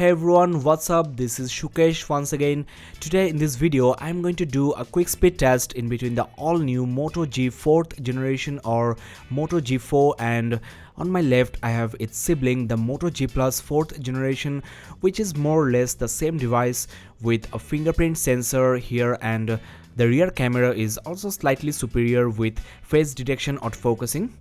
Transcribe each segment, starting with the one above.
Hey everyone, what's up? This is Shukesh once again. Today in this video, I'm going to do a quick speed test in between the all new Moto G 4th generation or Moto G4, and on my left I have its sibling the Moto G Plus 4th generation, which is more or less the same device with a fingerprint sensor here, and the rear camera is also slightly superior with face detection autofocusing.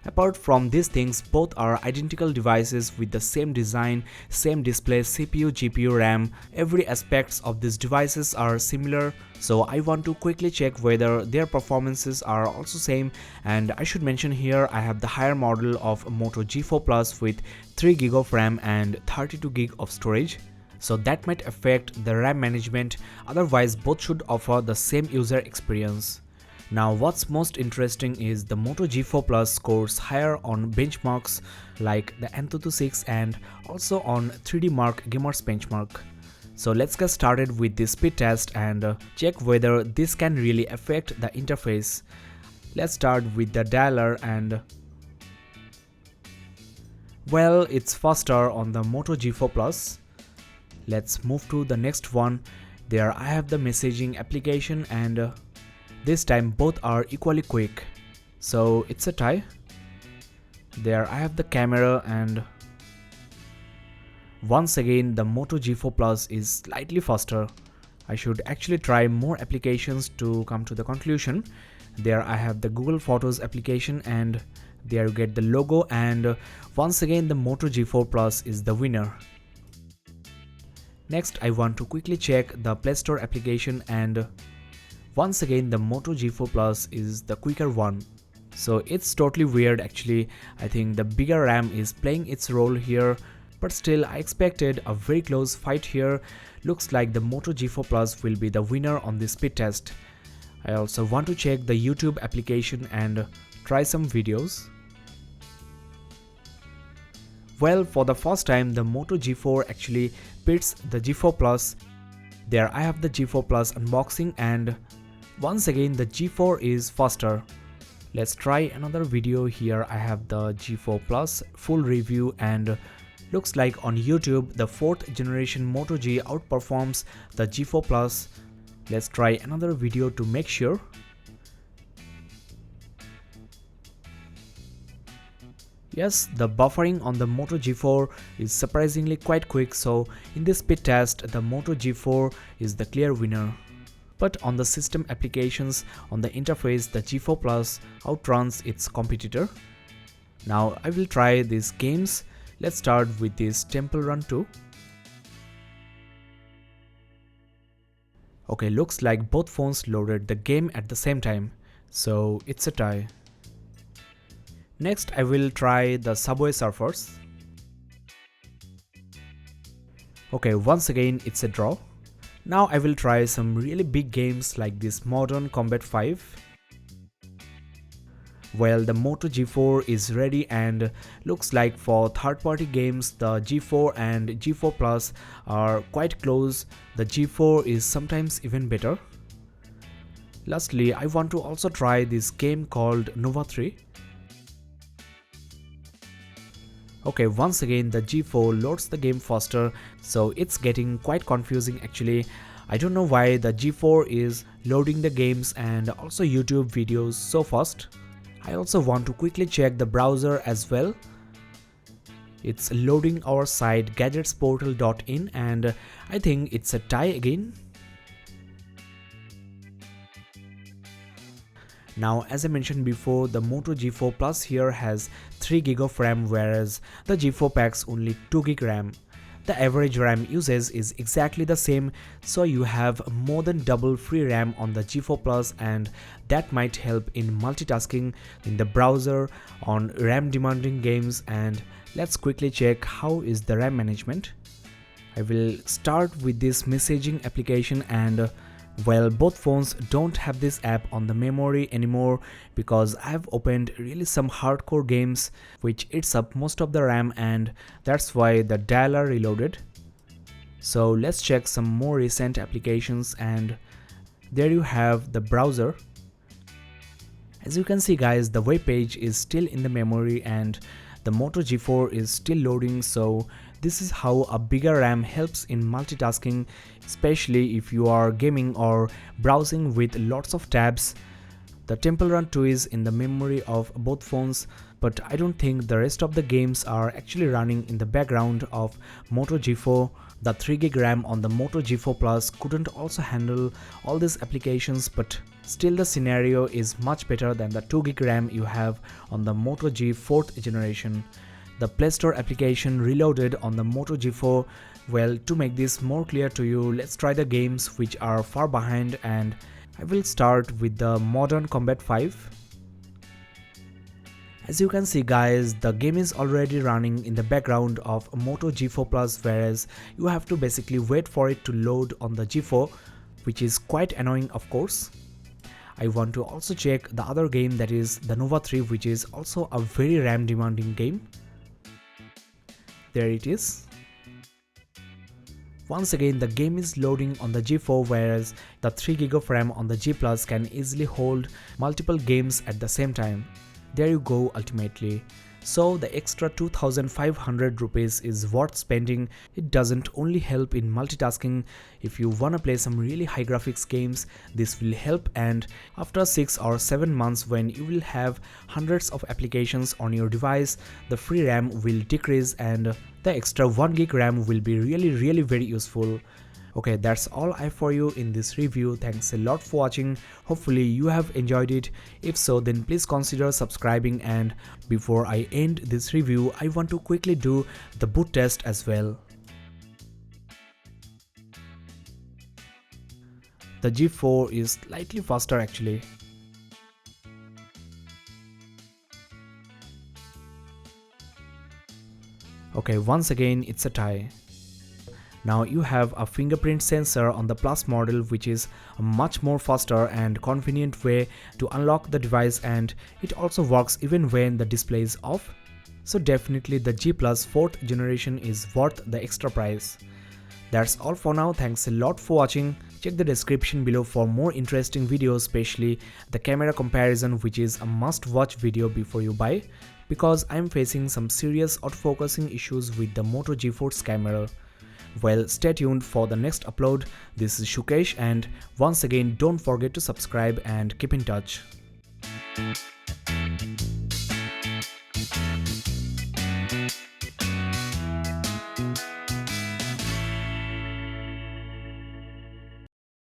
Apart from these things, both are identical devices with the same design, same display, CPU, GPU, RAM. Every aspects of these devices are similar, so I want to quickly check whether their performances are also same. And I should mention here I have the higher model of Moto G4 Plus with 3GB of RAM and 32GB of storage. So that might affect the RAM management, otherwise both should offer the same user experience. Now what's most interesting is the Moto G4 Plus scores higher on benchmarks like the Antutu 6 and also on 3D Mark Gamers benchmark. So let's get started with this speed test and check whether this can really affect the interface. Let's start with the dialer, and well, it's faster on the Moto G4 Plus. Let's move to the next one. There I have the messaging application, and this time both are equally quick, so it's a tie. There I have the camera, and once again the Moto G4 Plus is slightly faster. I should actually try more applications to come to the conclusion. There I have the Google Photos application, and there you get the logo, and once again the Moto G4 Plus is the winner. Next I want to quickly check the Play Store application, and once again the Moto G4 Plus is the quicker one. So it's totally weird actually. I think the bigger RAM is playing its role here, but still I expected a very close fight here. Looks like the Moto G4 Plus will be the winner on this speed test. I also want to check the YouTube application and try some videos. Well, for the first time the Moto G4 actually beats the G4 Plus. There I have the G4 Plus unboxing, and once again the G4 is faster. Let's try another video. Here I have the G4 Plus full review, and looks like on YouTube the 4th generation Moto G outperforms the G4 Plus. Let's try another video to make sure. Yes, the buffering on the Moto G4 is surprisingly quite quick, so in this speed test the Moto G4 is the clear winner. But on the system applications, on the interface, the G4 Plus outruns its competitor. Now I will try these games. Let's start with this Temple Run 2. Okay, looks like both phones loaded the game at the same time, so it's a tie. Next I will try the Subway Surfers. Okay, once again it's a draw. Now I will try some really big games like this Modern Combat 5. Well, the Moto G4 is ready, and looks like for third-party games the G4 and G4 Plus are quite close. The G4 is sometimes even better. Lastly, I want to also try this game called Nova 3. Okay, once again the G4 loads the game faster, so it's getting quite confusing actually. I don't know why the G4 is loading the games and also YouTube videos so fast. I also want to quickly check the browser as well. It's loading our site gadgetsportal.in, and I think it's a tie again. Now as I mentioned before, the Moto G4 Plus here has 3GB of RAM, whereas the G4 packs only 2GB RAM. The average RAM usage is exactly the same, so you have more than double free RAM on the G4 Plus, and that might help in multitasking in the browser on RAM demanding games. And let's quickly check how is the RAM management. I will start with this messaging application, and well, both phones don't have this app on the memory anymore because I've opened really some hardcore games which eats up most of the RAM, and that's why the dialer reloaded. So let's check some more recent applications, and there you have the browser. As you can see guys, the web page is still in the memory and the Moto G4 is still loading, so this is how a bigger RAM helps in multitasking, especially if you are gaming or browsing with lots of tabs. The Temple Run 2 is in the memory of both phones, but I don't think the rest of the games are actually running in the background of Moto G4. The 3GB RAM on the Moto G4 Plus couldn't also handle all these applications, but still the scenario is much better than the 2GB RAM you have on the Moto G 4th generation. The Play Store application reloaded on the Moto G4. Well, to make this more clear to you, let's try the games which are far behind, and I will start with the Modern Combat 5. As you can see guys, the game is already running in the background of Moto G4 Plus, whereas you have to basically wait for it to load on the G4, which is quite annoying of course. I want to also check the other game, that is the Nova 3, which is also a very RAM demanding game. There it is. Once again, the game is loading on the G4, whereas the 3GB of RAM on the G Plus can easily hold multiple games at the same time. There you go ultimately. So the extra 2500 rupees is worth spending. It doesn't only help in multitasking. If you wanna play some really high graphics games, this will help, and after 6 or 7 months when you will have hundreds of applications on your device, the free RAM will decrease and the extra 1GB RAM will be really very useful. Okay, that's all I have for you in this review. Thanks a lot for watching. Hopefully you have enjoyed it. If so, then please consider subscribing, and before I end this review, I want to quickly do the boot test as well. The G4 is slightly faster actually. Okay, once again it's a tie. Now you have a fingerprint sensor on the Plus model, which is a much more faster and convenient way to unlock the device, and it also works even when the display is off. So definitely the G Plus 4th generation is worth the extra price. That's all for now. Thanks a lot for watching. Check the description below for more interesting videos, especially the camera comparison, which is a must watch video before you buy, because I'm facing some serious autofocusing issues with the Moto G4's camera. Well, stay tuned for the next upload. This is Shukesh, and once again don't forget to subscribe and keep in touch.